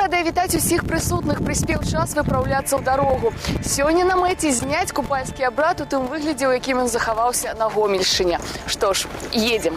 радая вітаць усіх прысутных, прыспеў час выпраўляцца ў дарогу. Сёння на мэце зняць купальскі абрад у тым выглядзе, у якім ён захаваўся на Гомельшчыне. Што ж, едзем.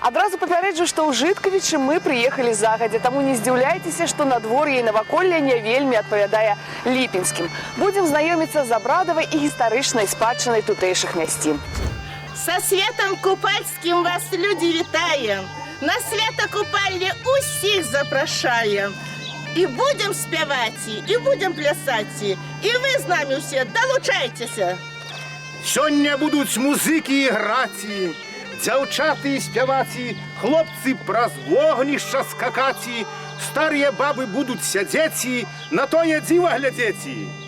Адразу папярэджу, што ў Жыткавічы мы прыехалі загадзя, таму не здзіўляйцеся, што надвор'е і наваколле не вельмі адпавядае ліпенскім. Будзем знаёміцца з абрадавай і гістарычнай спадчынай тутэйшых мясцін. Со святом купальским вас, люди, вітаем! На свято купальне усіх запрашаем! І будем спяваць, і будем плясаць, і вы з намі ўсе далучайцеся! Сёння будуць музыкі іграці, дзяўчаты спяваці, хлопцы праз вогнішча скакаці, старыя бабы будуць сядзеці, на тое дзіва глядзеці.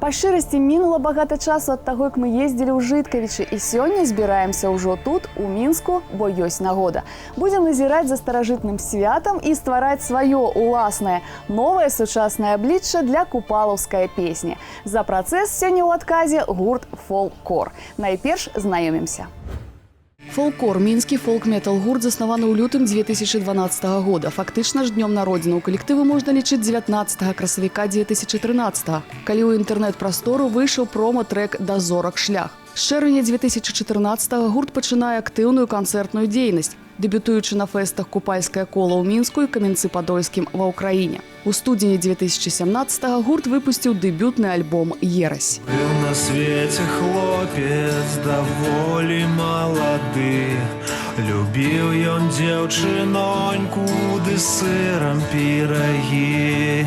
Па шчырасці, мінула багата часу ад таго, як мы ездзілі ў Жыткавічы, і сёння збіраемся ўжо тут, у Мінску, бо ёсць нагода. Будзем назіраць за старажытным святам і ствараць сваё уласнае, новае сучаснае аблічча для купалаўскай песні. За працэс сёння ў адказе гурт «Фолк-кор». Найперш знаёмімся. «Фолк-кор» – мінскі фолк-метал гурт, заснаваны ў лютым 2012 года. Фактычна ж днём народзінаў калектыву можна лічыць 19 красавіка 2013, калі ў інтэрнэт-прастору выйшаў промо-трэк «Да зорак шлях». З чэрвеня 2014 гурт пачынае актыўную канцэртную дзейнасць, дэбютуючы на фэстах «Купальскае кола» ў Мінску і Каменцы-Падольскім ва ўкраіне. У студзені 2017 гурт выпусціў дэбютны альбом «Ерась». Быў на свеце хлопец даволі малады, любіў ён дзяўчыноньку ды сырам пірагі.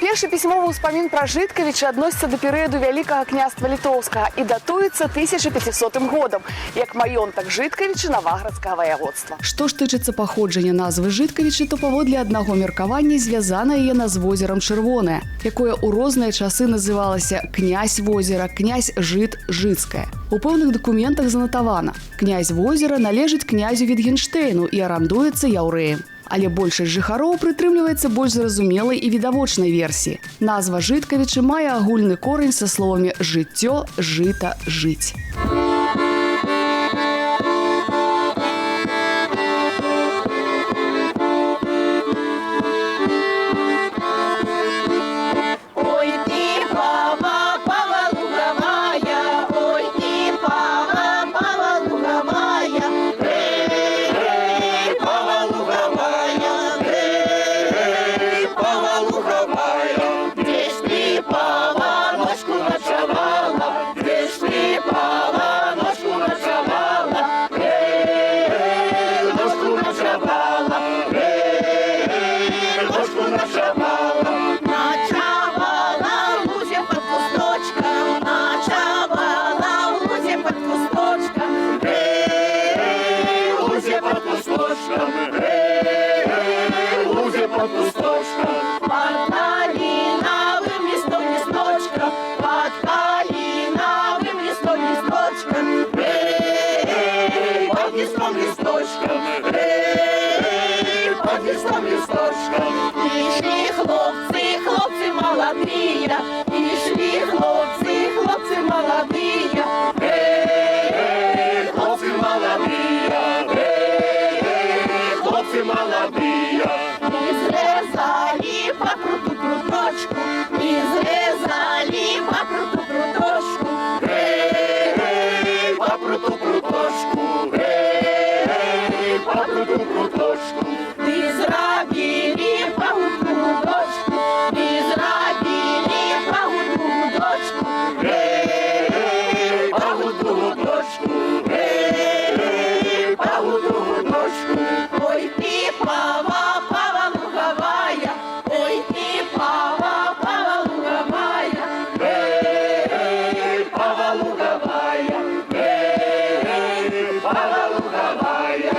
Першы пісьмовы ўспамін пра Жыткавічы адносіцца да перыяду Вялікага княства Літоўскага і датуецца 1500 годам, як маёнтак Жыткавічы Наваградскага ваяводства. Што ж тычыцца паходжання назвы Жыткавічы, то паводле аднаго меркавання звязана яна з возерам Чырвонае, якое ў розныя часы называлася князь возера, князь Жыт, Жыцкае. У пэўных дакументах занатавана: князь возера належыць князю Вітгенштэйну і арандуецца яўрэем. Але большасць жыхароў прытрымліваецца больш зразумелай і відавочнай версіі. Назва Жыткавічы мае агульны корань са словамі «жыццё», «жыта», «жыць». начавала, ложку начавала. Начавала в лузе под кусточком, начавала в лузе под кусточком. В лузе под кусточком, в лузе под кусточком. Под калиновым листочком, под калиновым листочком. Под листом листочком, под листом листочком. Пришли хлопцы, хлопцы молодые, пришли хлопцы, хлопцы молодые. Хлопцы молодые, хлопцы молодые. Не зрезали по круту круточку, не зрезали по круту круточку. По пруту пруточку, по пруту пруточку. Ти зробили пагубну дочку, ти зробили пагубну дочку. Пагубну дочку, пагубну дочку. Ой, ти пава, пава луговая, ой, ти пава, пава луговая. Пава луговая, пава луговая.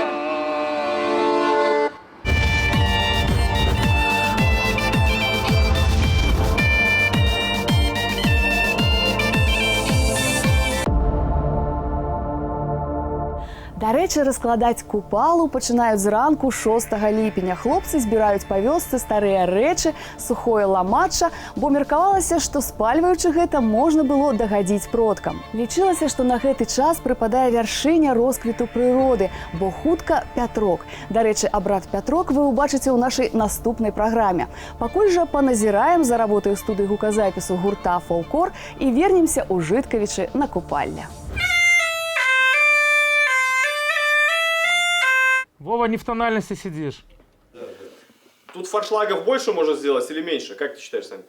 До речі, розкладати купалу починають зранку 6 ліпеня. Хлопці збирають па вёсцы старыя рэчы, сухое ламачча, бо меркавалася, што спальваючы гэта можна было дагадзіць продкам. Лічылася, што на гэты час прыпадае вяршыня росквіту прыроды, бо хутка Пятрок. Дарэчы, абрад Пятрок вы ўбачыце ў нашай наступнай праграме. Пакуль жа паназіраем за работай у студыі гуказапісу гурта «Фолкор» і вернемся ў Жыткавічы на купальня. Вова, не в тональности сидишь. Тут форшлагов больше можно сделать или меньше? Как ты считаешь, Сань?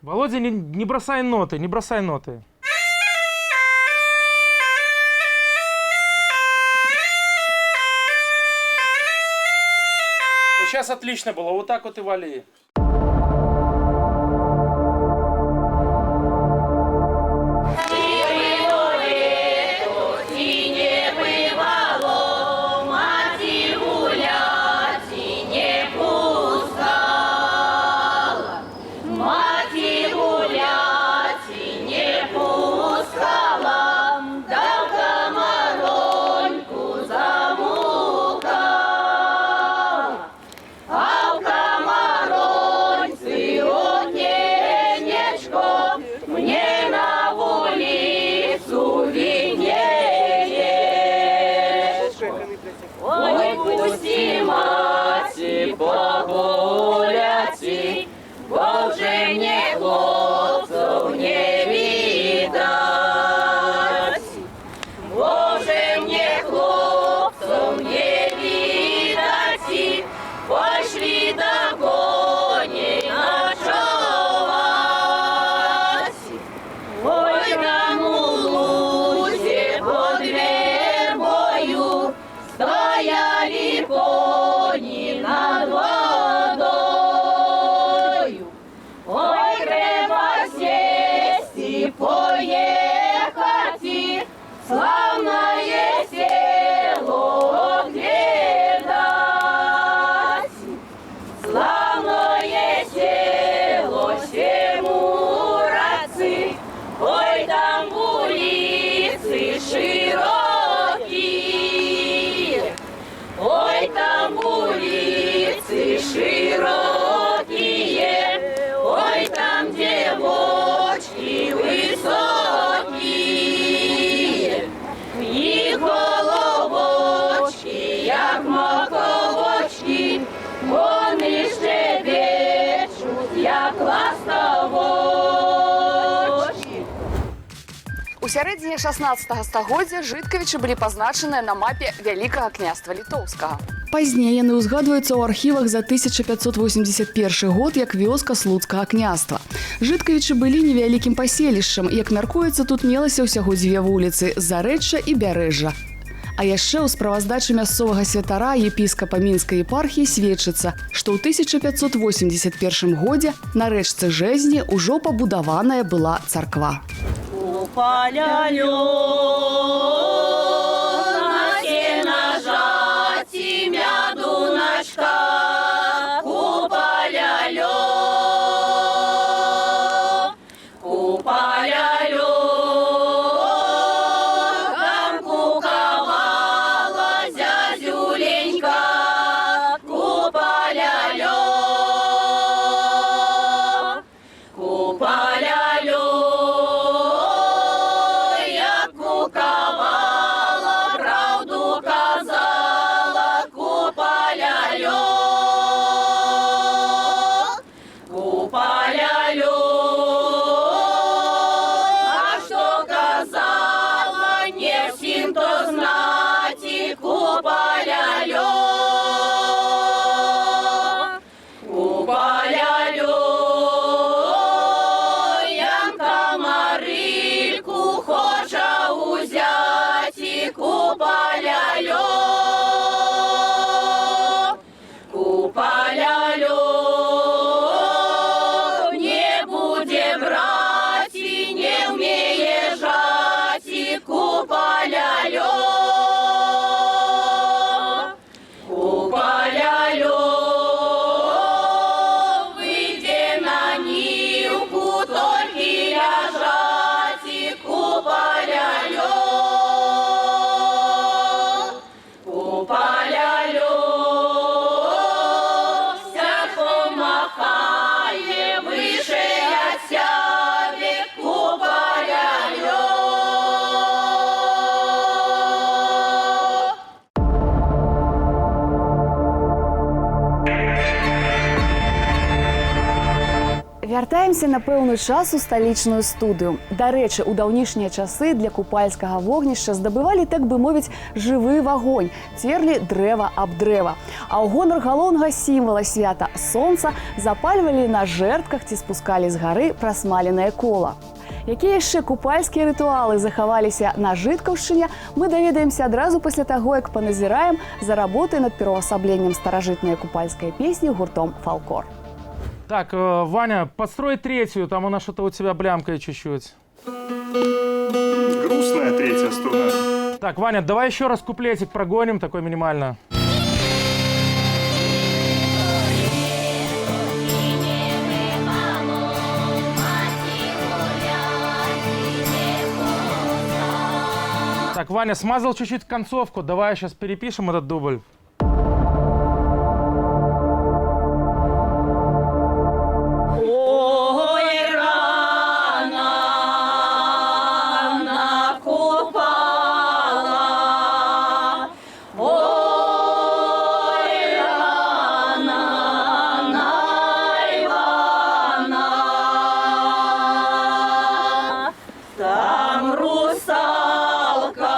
Володя, не бросай ноты, не бросай ноты. Сейчас отлично было, вот так вот и вали. У сярэдзіне 16 стагоддзя жыткавічы былі пазначаныя на мапе Вялікага княства Літоўскага. Пазней яны ўзгадваюцца ў архівах за 1581 год як вёска слуцкага княства. Жыткавічы былі невялікім паселішчам, як мяркуецца, тут мелася ўсяго 2 вуліцы – Зарэчча і Бярэжжа. А яшчэ ў справаздачы мясцовага святара епіскапа мінскай епархіі сведчыцца, што ў 1581 годзе на рэчцы Жэзні ўжо пабудаваная была царква. Вяртаемся на пэўны час у сталічную студыю. Дарэчы, у даўнішнія часы для купальскага вогнішча здабывалі, так бы мовіць, жывы вагонь, церлі дрэва аб дрэва. А ў гонар галоўнага сімвала свята сонца запальвалі на жэрдках ці спускалі з гары прасмаленае кола. Якія яшчэ купальскія рытуалы захаваліся на Жыткаўшчыне, мы даведаемся адразу пасля таго, як паназіраем за работай над пераўвасабленнем старажытнай купальскай песні гуртом «Фалкор». Так, Ваня, подстрой третью, там она что-то у тебя блямкает чуть-чуть. Грустная третья струна. Так, Ваня, давай еще раз куплетик прогоним, такой минимально. Так, Ваня, смазал чуть-чуть концовку, давай сейчас перепишем этот дубль. Русалка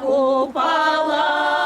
купала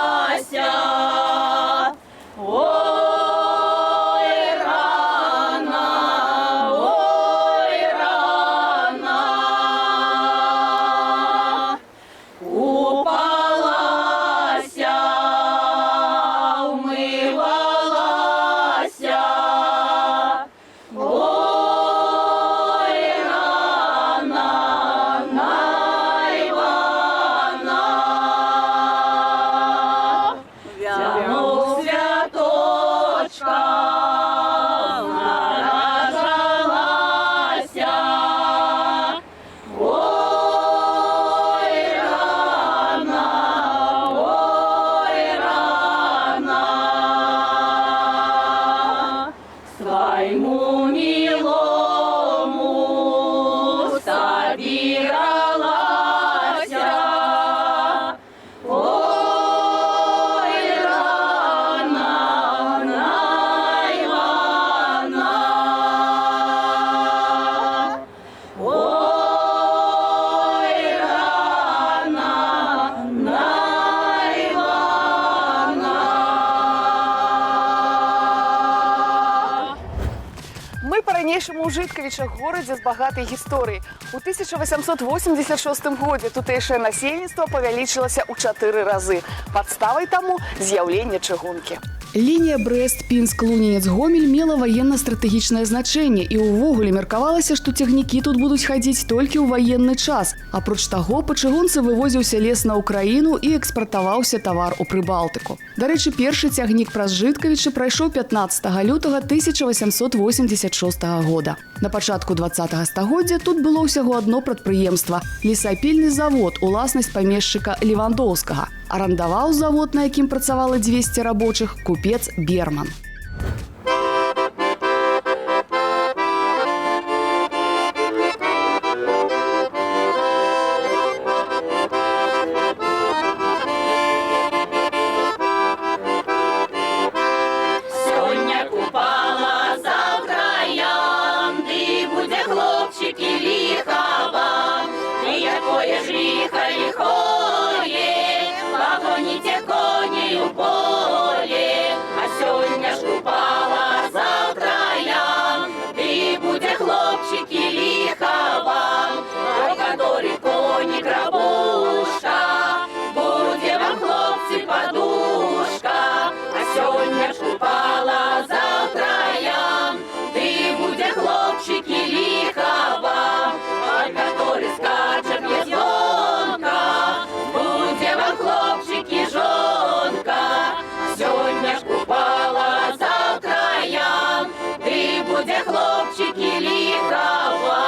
найдаўнейшаму ў Жыткавічах горадзе з багатай гісторыяй. У 1886 годзе тутэйшае насельніцтва павялічылася ў 4 разы. Падставай таму з'яўленне чыгункі. Лінія Брэст-Пінск-Лунінец-Гомель мела ваенна-стратэгічнае значэнне і ўвогуле меркавалася, што цягнікі тут будуць хадзіць толькі ў ваенны час. Апроч таго, па чыгунцы вывозіўся лес на ўкраіну і экспартаваўся тавар у Прыбалтыку. Дарэчы, першы цягнік праз Жыткавічы прайшоў 15 лютага 1886 года. На пачатку 20-го стагоддзя тут было ўсяго адно прадпрыемства – лесапільны завод, уласнасць памешчыка Левандоўскага. Арандаваў завод, на якім працавала 200 рабочых, купец Берман. Сёння купала, завтра ям, ды будзе хлопчик і ліха вам, і якое ж ліха ліхое, пагоніце коней у поле, а сёння ж купала, завтра ям, ды будзе хлопчик і ліха вам, про который коні крабушка, будзе вам хлопцы подушка, а сёння ж купала, завтра ям, ды будзе хлопчик і ліха вам, про который скаче п'язвонка, будзе вам хлопчик і жонка, сёння ж купала, завтра ям, ды будзе хлопчик і ліха вам.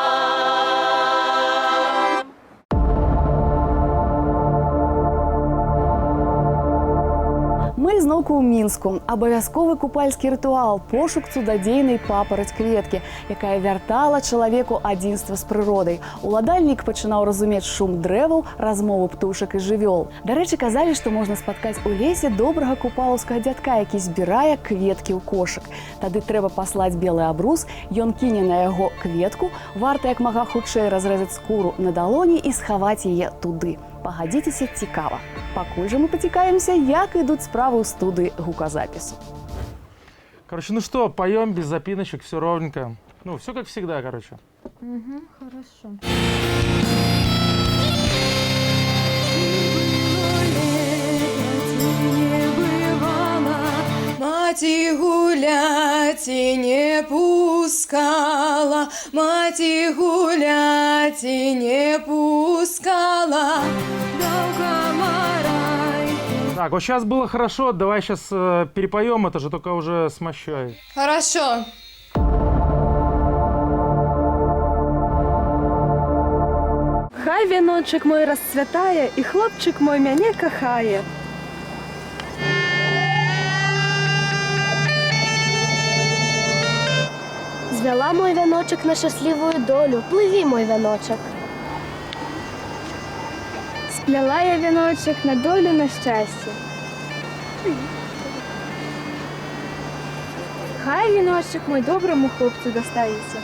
Мы зноўку ў Мінску. Абавязковы купальскі рытуал – пошук цудадзейнай папараць кветкі, якая вяртала чалавеку адзінства з прыродай. Уладальнік пачынаў разумець шум дрэваў, размову птушак і жывёл. Дарэчы, казалі, што можна спаткаць у лесе добрага купалаўскага дзядка, які збірае кветкі ў кошык. Тады трэба паслаць белы абрус, ён кіне на яго кветку, варта як мага хутчэй разрэзаць скуру на далоні і схаваць яе туды. Пагадзіцеся, цікава. Пакуль жа мы пацікавімся, як ідуць справы ў студыі гуказапісу. Короче, ну что, поем без запиночек, все ровненько. Ну, все как всегда, короче. Хорошо. Маці гуляць і не пускала, маці гуляць і не пускала, даўга марай. Так, вот сейчас было хорошо, давай сейчас перепоем, это же только уже с мощой. Хорошо. Хай віночок мой расцвятае, і хлопчик мой мяне кахае. Звела мой вяночек на счастливую долю, плыви, мой вяночек. Сплела я віночок на долю, на щастя. Хай віночок мой доброму хлопцю достанеться.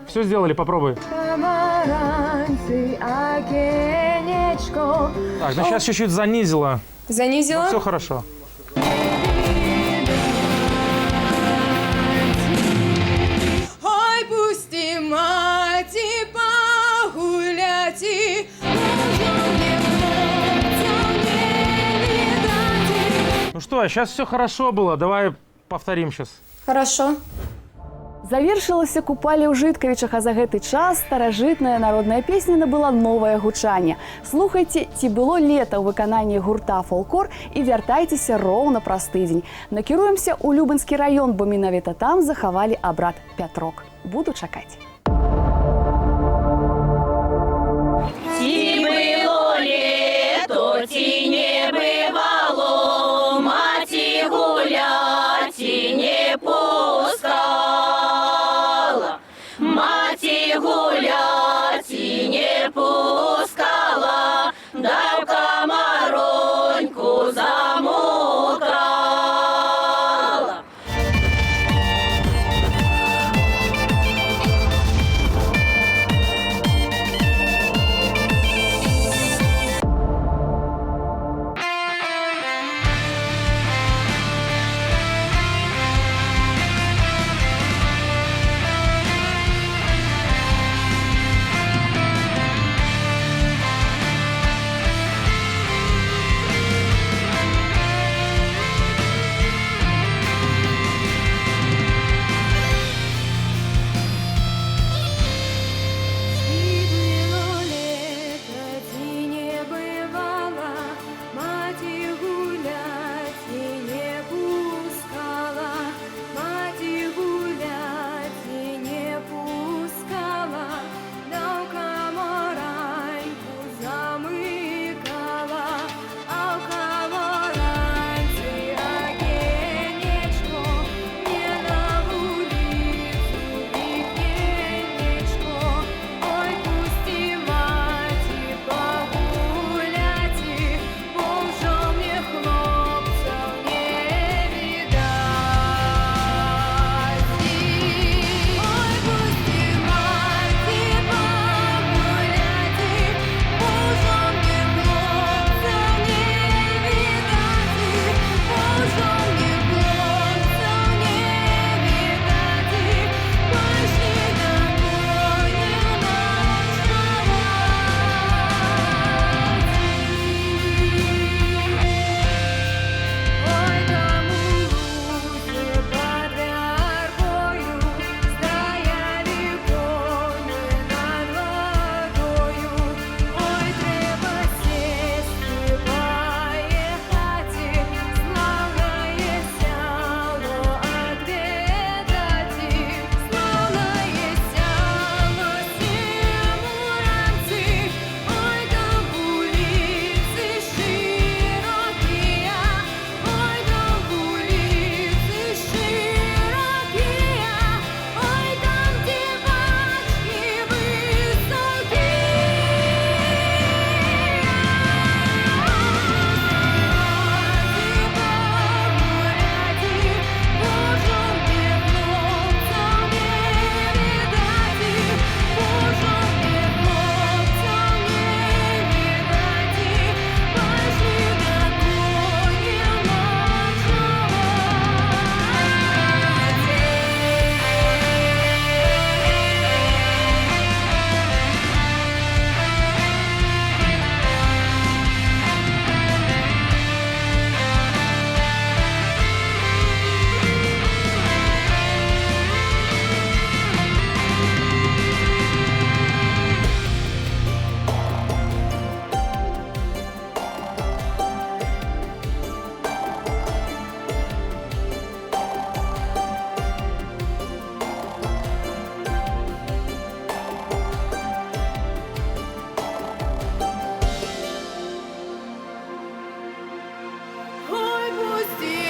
Все сделали, попробуй. Помаранці, окенечко. Так, ну сейчас чуть-чуть занизила. Занизила? Все хорошо. Ой, пусти, маті, погуляти, Ну что, сейчас все хорошо было, давай повторим сейчас. Хорошо. Завершылася купалі ў Жыткавічах, а за гэты час старажытная народная песня набыла новае гучанне. Слухайце «Ці было лета» ў выкананні гурта «Фолкор» і вяртайцеся роўна праз тыдзень. Накіруемся ў Любанскі раён, бо менавіта там захавалі абрад Пятрок. Буду чакаць. Ці было лето, ці не бывало, маці гулять, ці не пускала. Маці гулять, ці не пускала, да в камароньку замокала. Ой, пусти